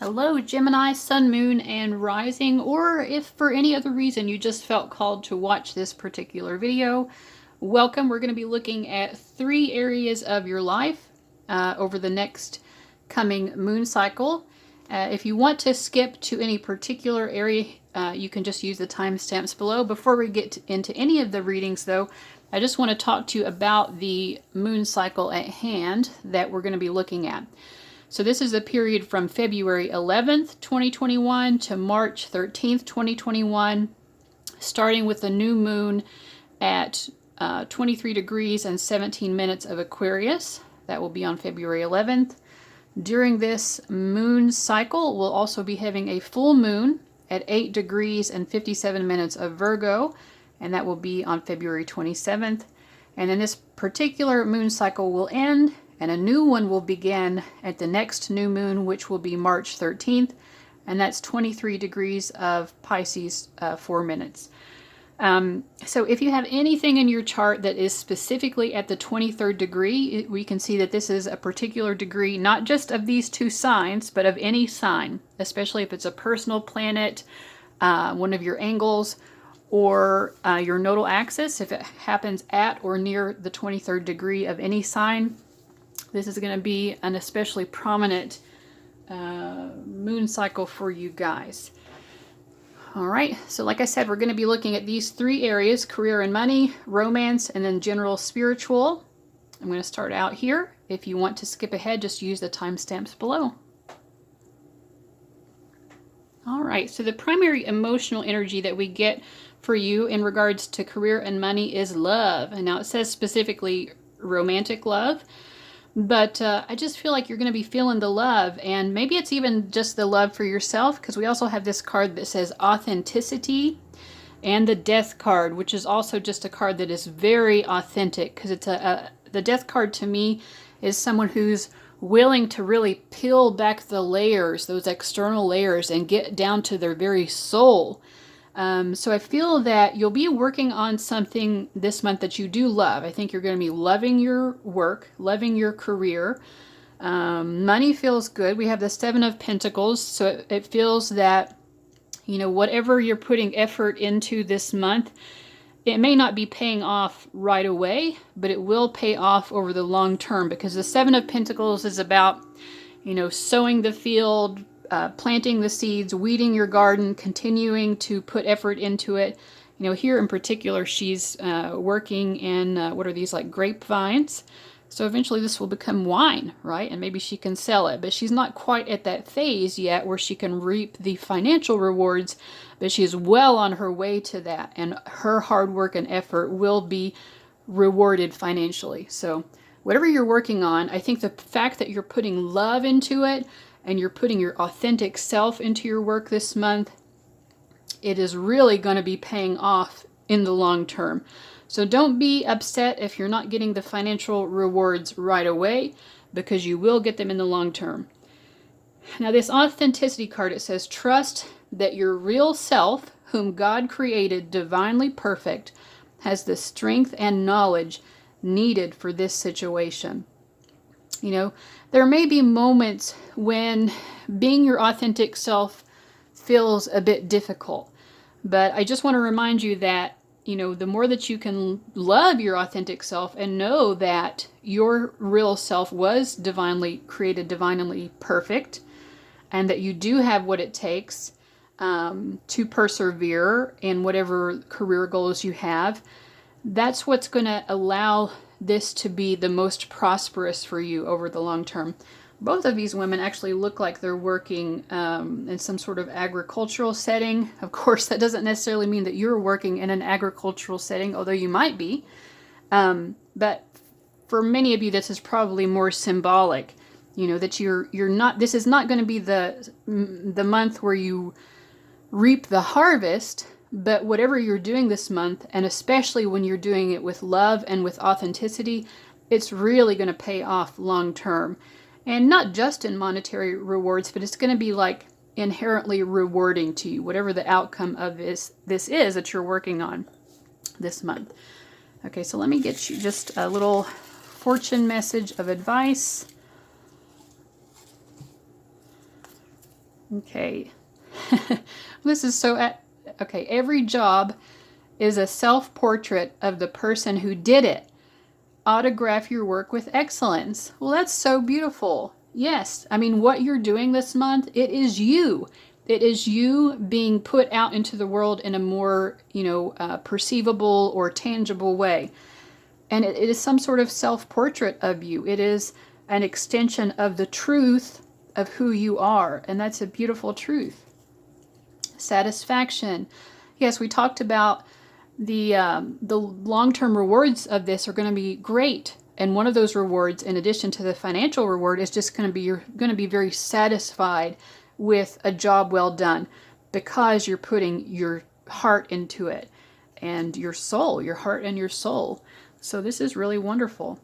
Hello Gemini, Sun, Moon, and Rising, or if for any other reason you just felt called to watch this particular video, welcome. We're going to be looking at 3 areas of your life over the next coming moon cycle. If you want to skip to any particular area, you can just use the timestamps below. Before we get into any of the readings though, I just want to talk to you about the moon cycle at hand that we're going to be looking at. So this is the period from February 11th, 2021 to March 13th, 2021, starting with the new moon at 23 degrees and 17 minutes of Aquarius. That will be on February 11th. During this moon cycle, we'll also be having a full moon at 8 degrees and 57 minutes of Virgo, and that will be on February 27th. And then this particular moon cycle will end, and a new one will begin at the next new moon, which will be March 13th, and that's 23 degrees of Pisces, 4 minutes. So if you have anything in your chart that is specifically at the 23rd degree, we can see that this is a particular degree, not just of these 2 signs, but of any sign, especially if it's a personal planet, one of your angles, or your nodal axis, if it happens at or near the 23rd degree of any sign. This is going to be an especially prominent moon cycle for you guys. All right, so like I said, we're going to be looking at these 3 areas: career and money, romance, and then general spiritual. I'm going to start out here. If you want to skip ahead, just use the timestamps below. All right, so the primary emotional energy that we get for you in regards to career and money is love. And now it says specifically romantic love. But I just feel like you're going to be feeling the love, and maybe it's even just the love for yourself, because we also have this card that says authenticity, and the death card, which is also just a card that is very authentic, because it's the death card to me is someone who's willing to really peel back the layers, those external layers, and get down to their very soul. So I feel that you'll be working on something this month that you do love. I think you're going to be loving your work, loving your career. Money feels good. We have the 7 of Pentacles, so it feels that, you know, whatever you're putting effort into this month, it may not be paying off right away, but it will pay off over the long term, because the 7 of Pentacles is about, you know, sowing the field, planting the seeds, weeding your garden, continuing to put effort into it. You know, here in particular, she's working in, what are these, like grapevines? So eventually this will become wine, right? And maybe she can sell it, but she's not quite at that phase yet where she can reap the financial rewards, but she's well on her way to that, and her hard work and effort will be rewarded financially. So whatever you're working on, I think the fact that you're putting love into it, and you're putting your authentic self into your work this month, it is really going to be paying off in the long term. So don't be upset if you're not getting the financial rewards right away, because you will get them in the long term. Now this authenticity card, it says, trust that your real self, whom God created divinely perfect, has the strength and knowledge needed for this situation. You know, there may be moments when being your authentic self feels a bit difficult, but I just want to remind you that, you know, the more that you can love your authentic self and know that your real self was divinely created, divinely perfect, and that you do have what it takes to persevere in whatever career goals you have, that's what's going to allow this to be the most prosperous for you over the long term. Both of these women actually look like they're working in some sort of agricultural setting. Of course, that doesn't necessarily mean that you're working in an agricultural setting, although you might be. But for many of you, this is probably more symbolic. You know, that you're not. This is not going to be the month where you reap the harvest. But whatever you're doing this month, and especially when you're doing it with love and with authenticity, it's really going to pay off long term. And not just in monetary rewards, but it's going to be like inherently rewarding to you, whatever the outcome of this is that you're working on this month. Okay, so let me get you just a little fortune message of advice. Okay. This is so... Okay, every job is a self-portrait of the person who did it. Autograph your work with excellence. Well, that's so beautiful. Yes, I mean, what you're doing this month, it is you. It is you being put out into the world in a more, perceivable or tangible way. And it is some sort of self-portrait of you. It is an extension of the truth of who you are. And that's a beautiful truth. Satisfaction. Yes, we talked about the long-term rewards of this are going to be great. And one of those rewards, in addition to the financial reward, is just going to be you're going to be very satisfied with a job well done because you're putting your heart into it and your soul, your heart and your soul. So this is really wonderful.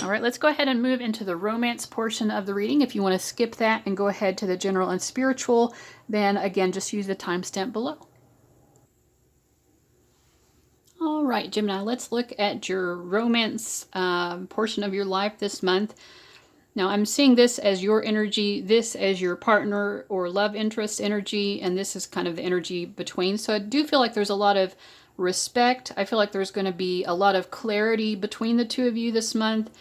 All right, let's go ahead and move into the romance portion of the reading. If you want to skip that and go ahead to the general and spiritual, then again, just use the timestamp below. All right, Gemini, let's look at your romance portion of your life this month. Now, I'm seeing this as your energy, this as your partner or love interest energy, and this is kind of the energy between. So I do feel like there's a lot of respect. I feel like there's going to be a lot of clarity between the two of you this month.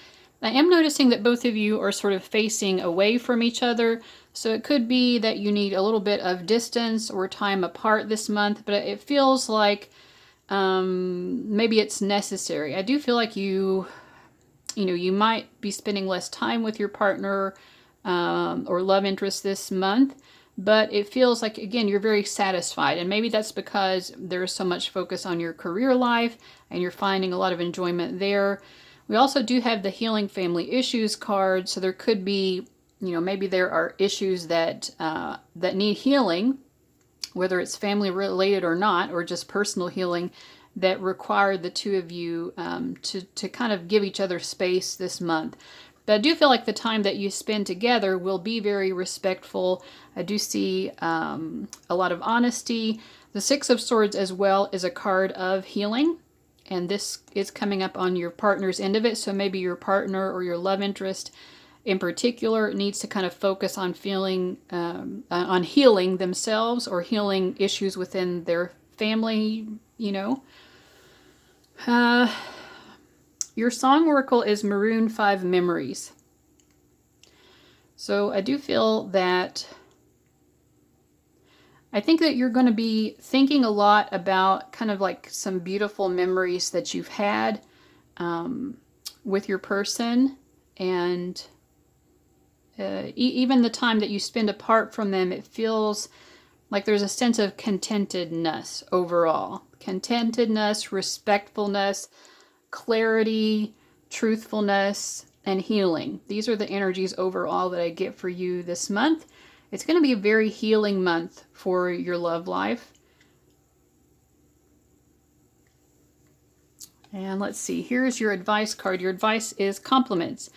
I am noticing that both of you are sort of facing away from each other. So it could be that you need a little bit of distance or time apart this month, but it feels like maybe it's necessary. I do feel like you might be spending less time with your partner or love interest this month, but it feels like, again, you're very satisfied. And maybe that's because there's so much focus on your career life and you're finding a lot of enjoyment there. We also do have the healing family issues card. So there could be, maybe there are issues that need healing, whether it's family related or not, or just personal healing that require the two of you to kind of give each other space this month. But I do feel like the time that you spend together will be very respectful. I do see a lot of honesty. The Six of Swords as well is a card of healing. And this is coming up on your partner's end of it. So maybe your partner or your love interest in particular needs to kind of focus on on healing themselves or healing issues within their family, Your song oracle is Maroon 5 Memories. So I do feel that I think that you're going to be thinking a lot about kind of like some beautiful memories that you've had with your person, and even the time that you spend apart from them, it feels like there's a sense of contentedness overall. Contentedness, respectfulness, clarity, truthfulness, and healing. These are the energies overall that I get for you this month. It's going to be a very healing month for your love life. And let's see, here's your advice card. Your advice is compliments.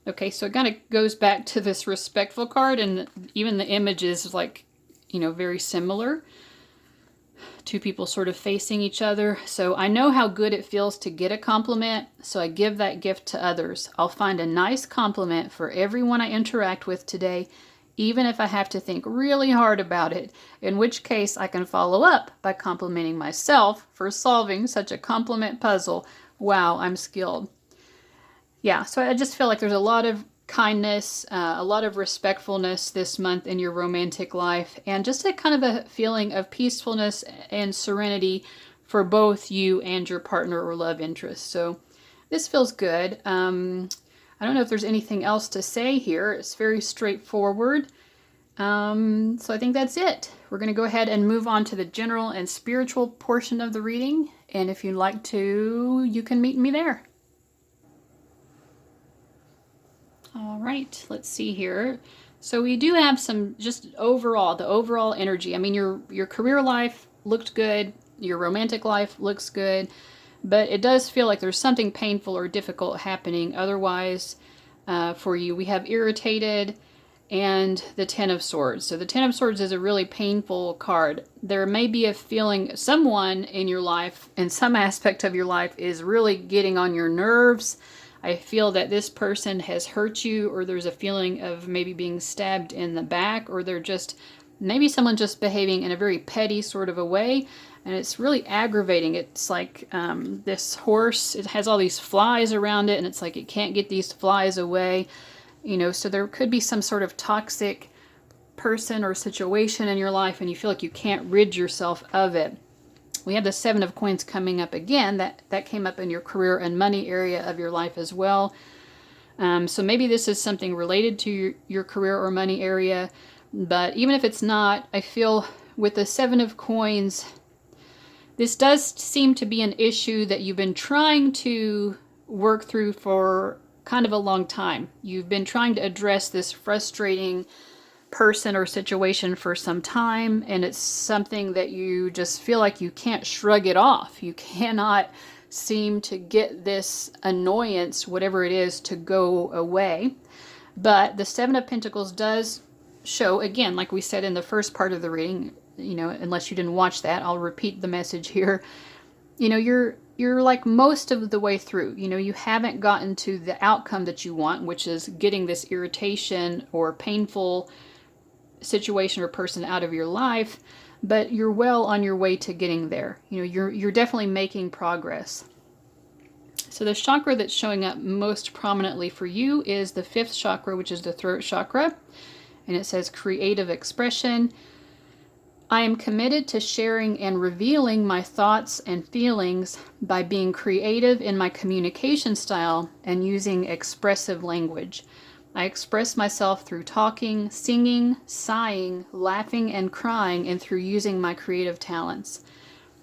Okay, so it kind of goes back to this respectful card, and even the image is like, very similar. Two people sort of facing each other. So I know how good it feels to get a compliment, so I give that gift to others. I'll find a nice compliment for everyone I interact with today, even if I have to think really hard about it, in which case I can follow up by complimenting myself for solving such a compliment puzzle. Wow, I'm skilled. Yeah, so I just feel like there's a lot of kindness, a lot of respectfulness this month in your romantic life, and just a kind of a feeling of peacefulness and serenity for both you and your partner or love interest. So this feels good. I don't know if there's anything else to say here. It's very straightforward. So I think that's it. We're going to go ahead and move on to the general and spiritual portion of the reading. And if you'd like to, you can meet me there. All right, let's see here. So we do have some just the overall energy. I mean, your career life looked good. Your romantic life looks good. But it does feel like there's something painful or difficult happening otherwise for you. We have irritated and the Ten of Swords. So the Ten of Swords is a really painful card. There may be a feeling someone in your life, in some aspect of your life, is really getting on your nerves. I feel that this person has hurt you, or there's a feeling of maybe being stabbed in the back, or they're just, maybe someone just behaving in a very petty sort of a way, and it's really aggravating. It's like this horse, it has all these flies around it, and it's like it can't get these flies away, you know, so there could be some sort of toxic person or situation in your life, and you feel like you can't rid yourself of it. We have the Seven of Coins coming up again. That came up in your career and money area of your life as well. So maybe this is something related to your career or money area. But even if it's not, I feel with the Seven of Coins, this does seem to be an issue that you've been trying to work through for kind of a long time. You've been trying to address this frustrating person or situation for some time, and it's something that you just feel like you can't shrug it off. You cannot seem to get this annoyance, whatever it is, to go away. But the Seven of Pentacles does show, again, like we said in the first part of the reading, you know, unless you didn't watch that, I'll repeat the message here. You know, you're like most of the way through. You know, you haven't gotten to the outcome that you want, which is getting this irritation or painful situation or person out of your life, but you're well on your way to getting there. You know, you're definitely making progress. So the chakra that's showing up most prominently for you is the fifth chakra, which is the throat chakra, and it says creative expression. I am committed to sharing and revealing my thoughts and feelings by being creative in my communication style and using expressive language. I express myself through talking, singing, sighing, laughing, and crying, and through using my creative talents.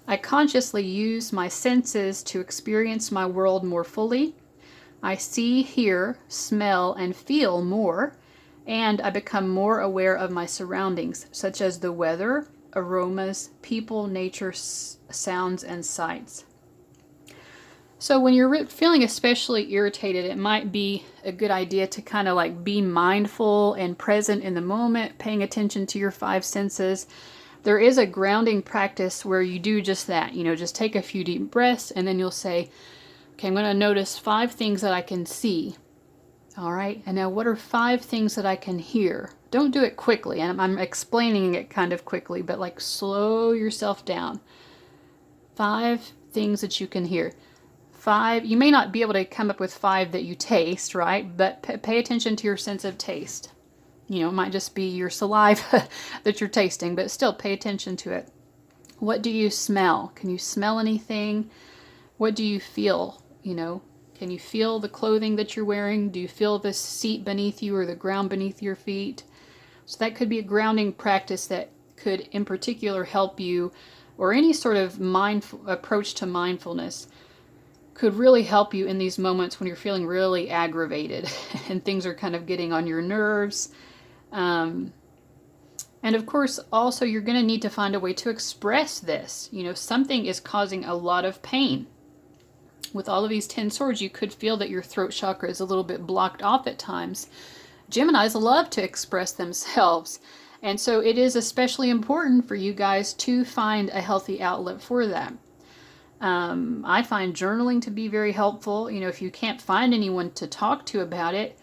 I consciously use my senses to experience my world more fully. I see, hear, smell, and feel more, and I become more aware of my surroundings, such as the weather, aromas, people, nature, sounds, and sights. So when you're feeling especially irritated, it might be a good idea to kind of like be mindful and present in the moment, paying attention to your five senses. There is a grounding practice where you do just that. You know, just take a few deep breaths, and then you'll say, okay, I'm going to notice 5 things that I can see. All right, and now what are 5 things that I can hear? Don't do it quickly, and I'm explaining it kind of quickly, but like slow yourself down. 5 things that you can hear. 5, you may not be able to come up with 5 that you taste, right? But pay attention to your sense of taste. You know, it might just be your saliva that you're tasting, but still pay attention to it. What do you smell? Can you smell anything? What do you feel? You know, can you feel the clothing that you're wearing? Do you feel the seat beneath you or the ground beneath your feet? So that could be a grounding practice that could in particular help you, or any sort of mindful approach to mindfulness could really help you in these moments when you're feeling really aggravated and things are kind of getting on your nerves. And of course, also you're going to need to find a way to express this. You know, something is causing a lot of pain. With all of these 10 swords, you could feel that your throat chakra is a little bit blocked off at times. Geminis love to express themselves. And so it is especially important for you guys to find a healthy outlet for that. I find journaling to be very helpful. You know, if you can't find anyone to talk to about it,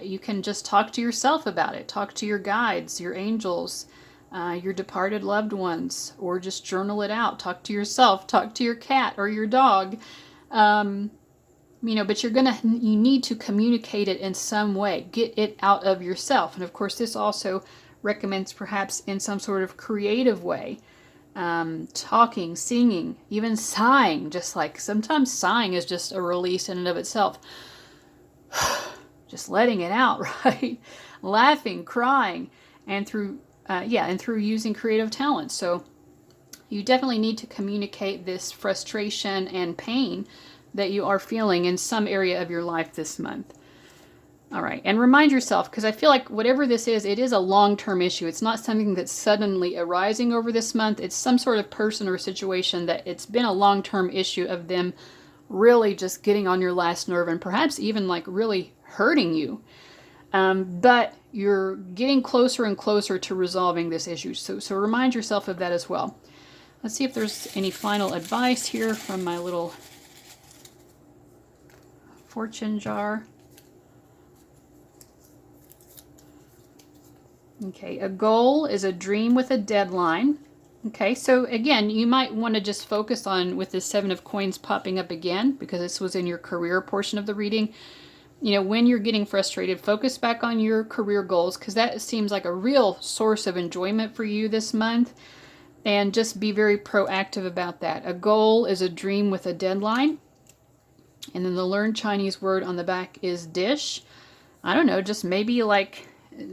you can just talk to yourself about it. Talk to your guides, your angels, your departed loved ones, or just journal it out. Talk to yourself, talk to your cat or your dog. You know, but you need to communicate it in some way. Get it out of yourself. And of course, this also recommends perhaps in some sort of creative way. Talking, singing, even sighing, just like sometimes sighing is just a release in and of itself. Just letting it out, right? Laughing, crying, and through using creative talent. So you definitely need to communicate this frustration and pain that you are feeling in some area of your life this month. All right, and remind yourself, because I feel like whatever this is, it is a long-term issue. It's not something that's suddenly arising over this month. It's some sort of person or situation that it's been a long-term issue of them really just getting on your last nerve and perhaps even like really hurting you. But you're getting closer and closer to resolving this issue. So remind yourself of that as well. Let's see if there's any final advice here from my little fortune jar. Okay, a goal is a dream with a deadline. Okay, so again, you might want to just focus on with the Seven of Coins popping up again, because this was in your career portion of the reading. You know, when you're getting frustrated, focus back on your career goals, because that seems like a real source of enjoyment for you this month. And just be very proactive about that. A goal is a dream with a deadline. And then the learned Chinese word on the back is dish. I don't know, just maybe like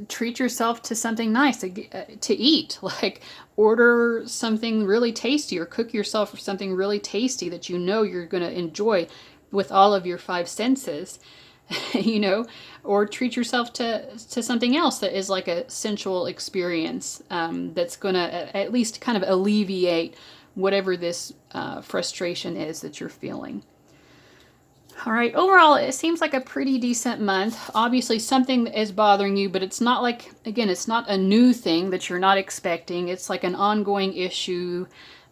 treat yourself to something nice to eat. Like order something really tasty, or cook yourself something really tasty that you know you're going to enjoy with all of your five senses. You know, or treat yourself to something else that is like a sensual experience, that's going to at least kind of alleviate whatever this frustration is that you're feeling. All right, overall, it seems like a pretty decent month. Obviously, something is bothering you, but it's not like, again, it's not a new thing that you're not expecting. It's like an ongoing issue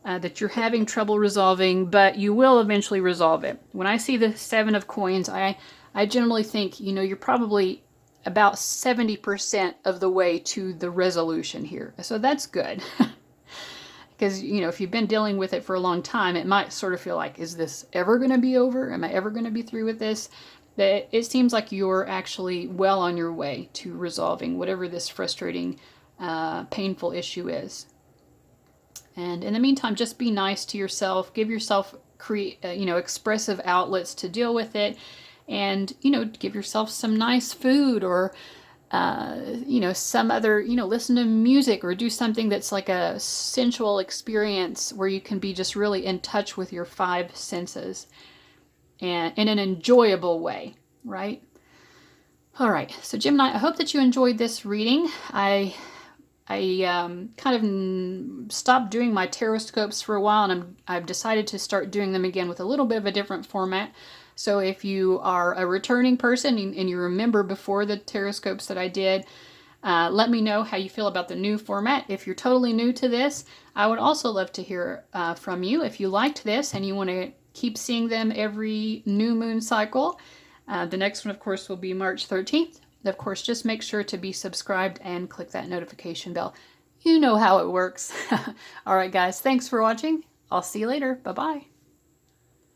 that you're having trouble resolving, but you will eventually resolve it. When I see the Seven of Coins, I generally think, you know, you're probably about 70% of the way to the resolution here. So that's good. Because, you know, if you've been dealing with it for a long time, it might sort of feel like, is this ever going to be over? Am I ever going to be through with this? But it seems like you're actually well on your way to resolving whatever this frustrating, painful issue is. And in the meantime, just be nice to yourself. Give yourself expressive outlets to deal with it. And, you know, give yourself some nice food, or, you know, some other, you know, listen to music, or do something that's like a sensual experience where you can be just really in touch with your five senses and in an enjoyable way, right? All right, so Gemini, I hope that you enjoyed this reading. I kind of stopped doing my Tarotscopes for a while, and I've decided to start doing them again with a little bit of a different format. So if you are a returning person and you remember before the Tarotscopes that I did, let me know how you feel about the new format. If you're totally new to this, I would also love to hear from you. If you liked this and you want to keep seeing them every new moon cycle, the next one, of course, will be March 13th. Of course, just make sure to be subscribed and click that notification bell. You know how it works. All right, guys, thanks for watching. I'll see you later. Bye-bye.